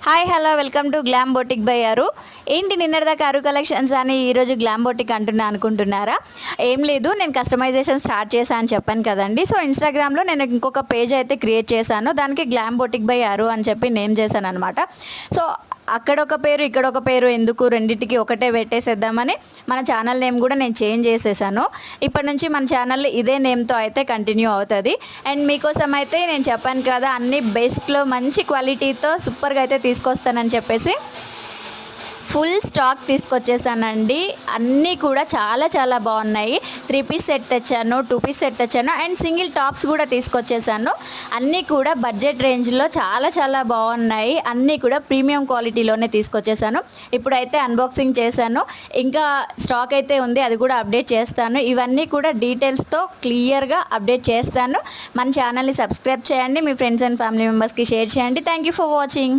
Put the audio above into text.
Hi hello welcome to glam boutique by అరు. ఏంటి నిన్నటిదాకా అరు కలెక్షన్స్ అని ఈరోజు గ్లామ్ బొటిక్ అనుకుంటున్నారా? ఏం లేదు, నేను కస్టమైజేషన్ స్టార్ట్ చేశాను అని చెప్పాను కదండి. సో ఇన్స్టాగ్రామ్లో నేను ఇంకొక పేజ్ అయితే క్రియేట్ చేశాను. దానికి గ్లామ్ బొటిక్ బై అరు అని చెప్పి నేమ్ చేశాను అనమాట. సో అక్కడ ఒక పేరు ఇక్కడ ఒక పేరు ఎందుకు, రెండింటికి ఒకటే పెట్టేసేద్దామని మన ఛానల్ నేమ్ కూడా నేను చేంజ్ చేసేసాను. ఇప్పటి నుంచి మన ఛానల్ ఇదే నేమ్తో అయితే కంటిన్యూ అవుతుంది. అండ్ మీకోసం అయితే నేను చెప్పాను కదా, అన్ని బెస్ట్లో మంచి క్వాలిటీతో సూపర్గా అయితే తీసుకొస్తానని చెప్పేసి ఫుల్ స్టాక్ తీసుకొచ్చేసానండి. అన్నీ కూడా చాలా చాలా బాగున్నాయి. 3 పీస్ సెట్ తెచ్చాను, 2 పీస్ సెట్ తెచ్చాను, అండ్ సింగిల్ టాప్స్ కూడా తీసుకొచ్చేసాను. అన్నీ కూడా బడ్జెట్ రేంజ్లో చాలా చాలా బాగున్నాయి. అన్నీ కూడా ప్రీమియం క్వాలిటీలోనే తీసుకొచ్చేసాను. ఇప్పుడైతే అన్బాక్సింగ్ చేశాను, ఇంకా స్టాక్ అయితే ఉంది, అది కూడా అప్డేట్ చేస్తాను. ఇవన్నీ కూడా డీటెయిల్స్తో క్లియర్గా అప్డేట్ చేస్తాను. మన ఛానల్ని సబ్స్క్రైబ్ చేయండి, మీ ఫ్రెండ్స్ అండ్ ఫ్యామిలీ మెంబర్స్కి షేర్ చేయండి. Thank you for watching.